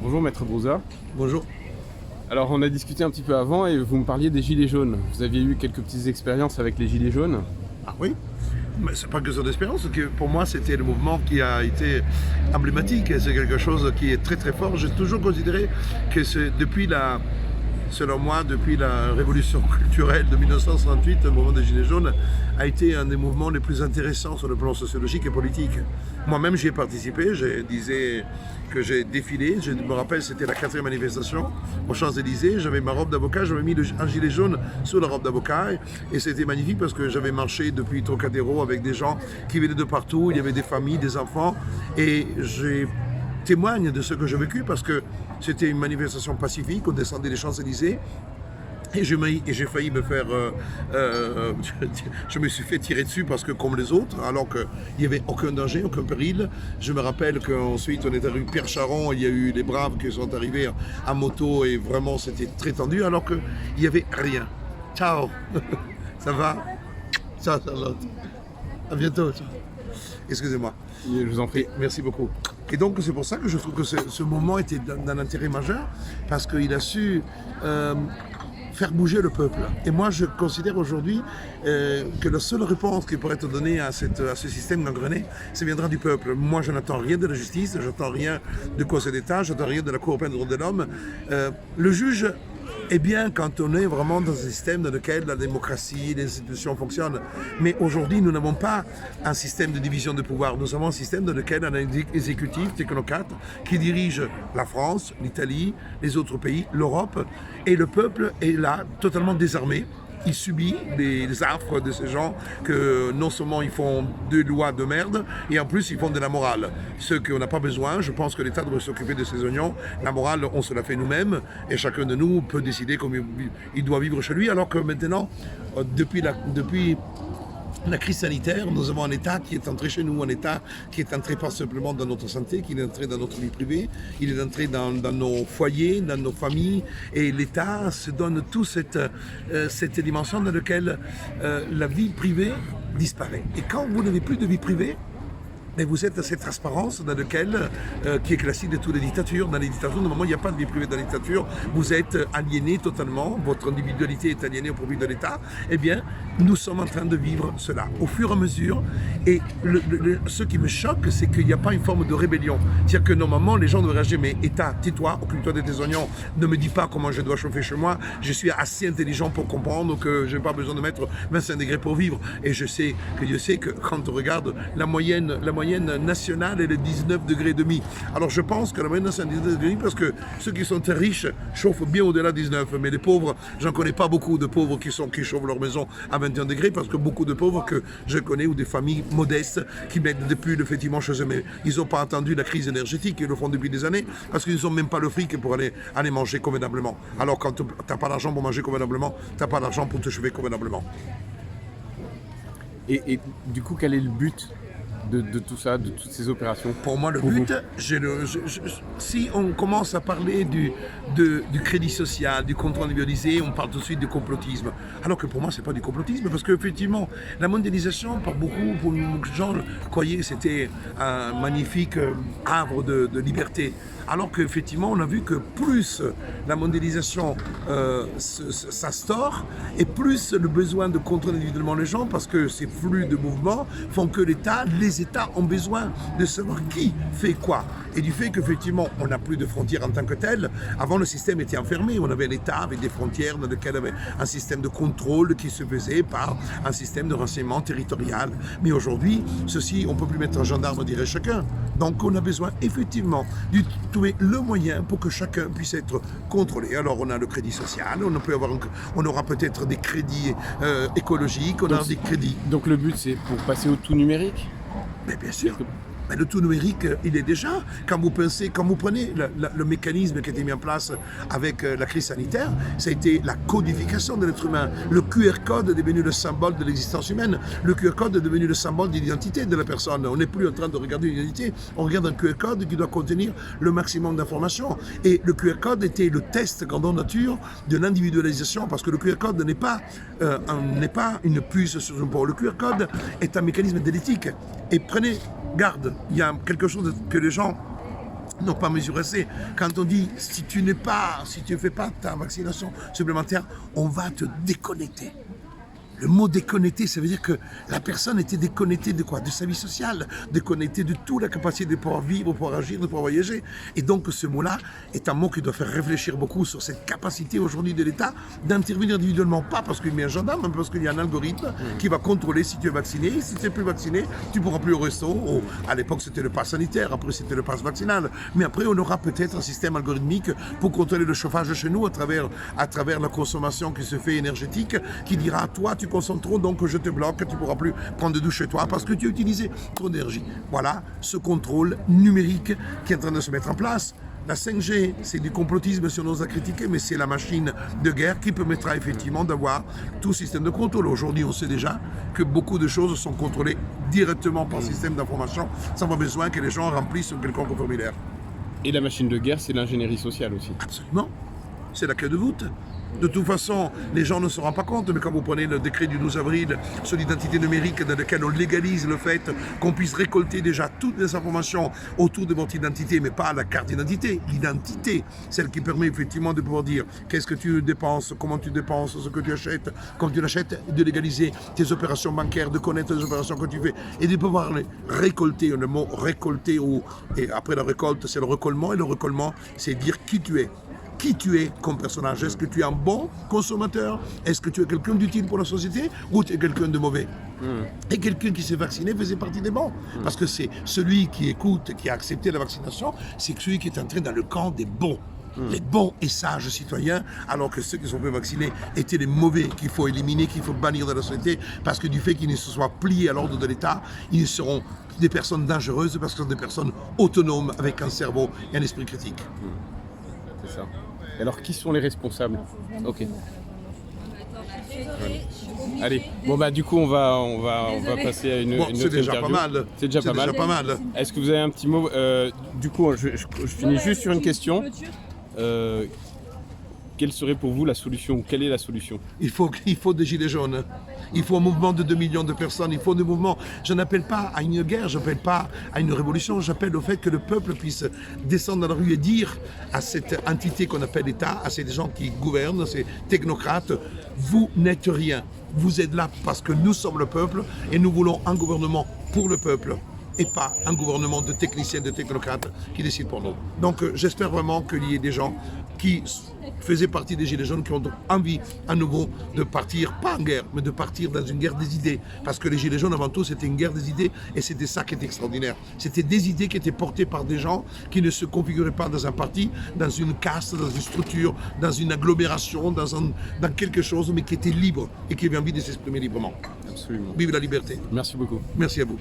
Bonjour Maître Brouza. Bonjour. Alors on a discuté un petit peu avant et vous me parliez des Gilets jaunes. Vous aviez eu quelques petites expériences avec les Gilets jaunes. Ah oui, mais c'est pas que son expérience, que pour moi c'était le mouvement qui a été emblématique, et c'est quelque chose qui est très très fort. J'ai toujours considéré que c'est selon moi, depuis la révolution culturelle de 1968, le mouvement des Gilets jaunes a été un des mouvements les plus intéressants sur le plan sociologique et politique. Moi-même, j'y ai participé, je disais que j'ai défilé, je me rappelle, c'était la 4e manifestation aux Champs-Élysées, j'avais ma robe d'avocat, j'avais mis un gilet jaune sur la robe d'avocat, et c'était magnifique parce que j'avais marché depuis Trocadéro avec des gens qui venaient de partout, il y avait des familles, des enfants, et j'ai témoigne de ce que j'ai vécu parce que c'était une manifestation pacifique, on descendait les Champs-Élysées et j'ai failli me faire, je me suis fait tirer dessus parce que comme les autres, alors qu'il n'y avait aucun danger, aucun péril. Je me rappelle qu'ensuite on est à rue Pierre Charon, il y a eu les braves qui sont arrivés à moto et vraiment c'était très tendu alors qu'il n'y avait rien. Ciao, ça va? Ciao Charlotte, à bientôt. Excusez-moi. Je vous en prie. Merci beaucoup. Et donc c'est pour ça que je trouve que ce moment était d'un intérêt majeur, parce qu'il a su faire bouger le peuple. Et moi je considère aujourd'hui que la seule réponse qui pourrait être donnée à ce système gangréné, ça viendra du peuple. Moi je n'attends rien de la justice, je n'attends rien du Conseil d'État, je n'attends rien de la Cour européenne des droits de l'homme. Le juge est bien quand on est vraiment dans un système dans lequel la démocratie, les institutions fonctionnent. Mais aujourd'hui, nous n'avons pas un système de division de pouvoir. Nous avons un système dans lequel on a un exécutif technocrate qui dirige la France, l'Italie, les autres pays, l'Europe. Et le peuple est là, totalement désarmé. Il subit les affres de ces gens que non seulement ils font des lois de merde, et en plus ils font de la morale. Ce qu'on n'a pas besoin, je pense que l'État devrait s'occuper de ces oignons. La morale, on se la fait nous-mêmes, et chacun de nous peut décider comme il doit vivre chez lui, alors que maintenant, depuis la crise sanitaire, nous avons un État qui est entré chez nous, un État qui est entré pas simplement dans notre santé, qui est entré dans notre vie privée, il est entré dans nos foyers, dans nos familles, et l'État se donne toute cette dimension dans laquelle la vie privée disparaît. Et quand vous n'avez plus de vie privée, mais vous êtes à cette transparence dans laquelle, qui est classique de toutes les dictatures. Dans les dictatures, normalement, il n'y a pas de vie privée dans la dictature. Vous êtes aliéné totalement, votre individualité est aliénée au profit de l'État. Eh bien, nous sommes en train de vivre cela au fur et à mesure. Et ce qui me choque, c'est qu'il n'y a pas une forme de rébellion. C'est-à-dire que normalement, les gens devraient réagir, mais État, tais-toi, occupe-toi de tes oignons, ne me dis pas comment je dois chauffer chez moi. Je suis assez intelligent pour comprendre que je n'ai pas besoin de mettre 25 degrés pour vivre. Et je sais que quand on regarde la moyenne nationale est de 19 degrés et demi. Alors je pense que la moyenne nationale est de 19 degrés et demi parce que ceux qui sont très riches chauffent bien au-delà de 19. Mais les pauvres, j'en connais pas beaucoup de pauvres qui chauffent leur maison à 21 degrés, parce que beaucoup de pauvres que je connais, ou des familles modestes qui mettent des pulls effectivement chez eux, mais ils n'ont pas attendu la crise énergétique, ils le font depuis des années parce qu'ils n'ont même pas le fric pour aller manger convenablement. Alors quand tu n'as pas d'argent pour manger convenablement, tu n'as pas d'argent pour te chauffer convenablement. Et du coup, quel est le but de tout ça, de toutes ces opérations? Pour moi, le but, si on commence à parler du crédit social, du compte individualisé, on parle tout de suite du complotisme. Alors que pour moi, ce n'est pas du complotisme, parce qu'effectivement, la mondialisation, pour beaucoup de gens, croyaient que c'était un magnifique havre de liberté. Alors qu'effectivement, on a vu que plus la mondialisation s'instaure, et plus le besoin de contrôler individuellement les gens, parce que ces flux de mouvements font que les États ont besoin de savoir qui fait quoi. Et du fait qu'effectivement, on n'a plus de frontières en tant que telles. Avant, le système était enfermé. On avait un État avec des frontières dans lesquelles il y avait un système de contrôle qui se faisait par un système de renseignement territorial. Mais aujourd'hui, on ne peut plus mettre un gendarme, dirait chacun. Donc, on a besoin effectivement de trouver le moyen pour que chacun puisse être contrôlé. Alors, on a le crédit social, on aura peut-être des crédits écologiques, on a des crédits. Donc le but, c'est pour passer au tout numérique? Mais bien sûr. Mais le tout numérique, il est déjà, quand vous prenez le mécanisme qui a été mis en place avec la crise sanitaire, ça a été la codification de l'être humain. Le QR code est devenu le symbole de l'existence humaine. Le QR code est devenu le symbole de l'identité de la personne. On n'est plus en train de regarder une identité, on regarde un QR code qui doit contenir le maximum d'informations. Et le QR code était le test grandeur nature de l'individualisation, parce que le QR code n'est pas une puce sur un port. Le QR code est un mécanisme de l'éthique. Et prenez garde, il y a quelque chose que les gens n'ont pas mesuré assez. Quand on dit si tu ne fais pas ta vaccination supplémentaire, on va te déconnecter. Le mot déconnecté, ça veut dire que la personne était déconnectée de quoi? De sa vie sociale, déconnectée de toute la capacité de pouvoir vivre, de pouvoir agir, de pouvoir voyager. Et donc ce mot-là est un mot qui doit faire réfléchir beaucoup sur cette capacité aujourd'hui de l'État d'intervenir individuellement, pas parce qu'il met un gendarme, mais parce qu'il y a un algorithme qui va contrôler si tu es vacciné. Et si tu n'es plus vacciné, tu ne pourras plus au resto. À l'époque, c'était le pass sanitaire, après c'était le pass vaccinal. Mais après, on aura peut-être un système algorithmique pour contrôler le chauffage chez nous à travers la consommation qui se fait énergétique, qui dira, toi, tu consommes trop, donc je te bloque, tu ne pourras plus prendre de douche chez toi parce que tu as utilisé trop d'énergie. Voilà ce contrôle numérique qui est en train de se mettre en place. La 5G, c'est du complotisme si on ose la critiquer, mais c'est la machine de guerre qui permettra effectivement d'avoir tout système de contrôle. Aujourd'hui, on sait déjà que beaucoup de choses sont contrôlées directement par système d'information, sans avoir besoin que les gens remplissent quelconque formulaire. Et la machine de guerre, c'est l'ingénierie sociale aussi. Absolument. C'est la clé de voûte. De toute façon, les gens ne se rendent pas compte, mais quand vous prenez le décret du 12 avril sur l'identité numérique dans lequel on légalise le fait qu'on puisse récolter déjà toutes les informations autour de votre identité, mais pas la carte d'identité, l'identité, celle qui permet effectivement de pouvoir dire qu'est-ce que tu dépenses, comment tu dépenses, ce que tu achètes, quand tu l'achètes, de légaliser tes opérations bancaires, de connaître les opérations que tu fais et de pouvoir les récolter. Le mot récolter, et après la récolte, c'est le recollement, et le recollement, c'est dire qui tu es. Qui tu es comme personnage. Est-ce que tu es un bon consommateur? Est-ce que tu es quelqu'un d'utile pour la société? Ou tu es quelqu'un de mauvais? Et quelqu'un qui s'est vacciné faisait partie des bons. Parce que c'est celui qui écoute, qui a accepté la vaccination, c'est celui qui est entré dans le camp des bons. Les bons et sages citoyens, alors que ceux qui sont peu vaccinés étaient les mauvais qu'il faut éliminer, qu'il faut bannir de la société, parce que du fait qu'ils ne se soient pliés à l'ordre de l'État, ils seront des personnes dangereuses parce que ce sont des personnes autonomes avec un cerveau et un esprit critique. C'est ça. Et alors, qui sont les responsables? Ok. Ouais. Allez, bon bah du coup on va passer à une Bon, autre c'est déjà interview. pas mal. C'est déjà pas mal. Est-ce que vous avez un petit mot du coup, je finis juste sur une question. Quelle serait pour vous la solution? Quelle est la solution? Il faut des gilets jaunes. Il faut un mouvement de 2 millions de personnes. Il faut des mouvements. Je n'appelle pas à une guerre, je n'appelle pas à une révolution. J'appelle au fait que le peuple puisse descendre dans la rue et dire à cette entité qu'on appelle l'État, à ces gens qui gouvernent, ces technocrates, vous n'êtes rien. Vous êtes là parce que nous sommes le peuple et nous voulons un gouvernement pour le peuple et pas un gouvernement de techniciens, de technocrates qui décident pour nous. Donc j'espère vraiment qu'il y ait des gens qui faisaient partie des Gilets jaunes qui ont envie à nouveau de partir, pas en guerre, mais de partir dans une guerre des idées. Parce que les Gilets jaunes, avant tout, c'était une guerre des idées et c'était ça qui était extraordinaire. C'était des idées qui étaient portées par des gens qui ne se configuraient pas dans un parti, dans une caste, dans une structure, dans une agglomération, dans quelque chose, mais qui étaient libres et qui avaient envie de s'exprimer librement. Absolument. Vive la liberté. Merci beaucoup. Merci à vous.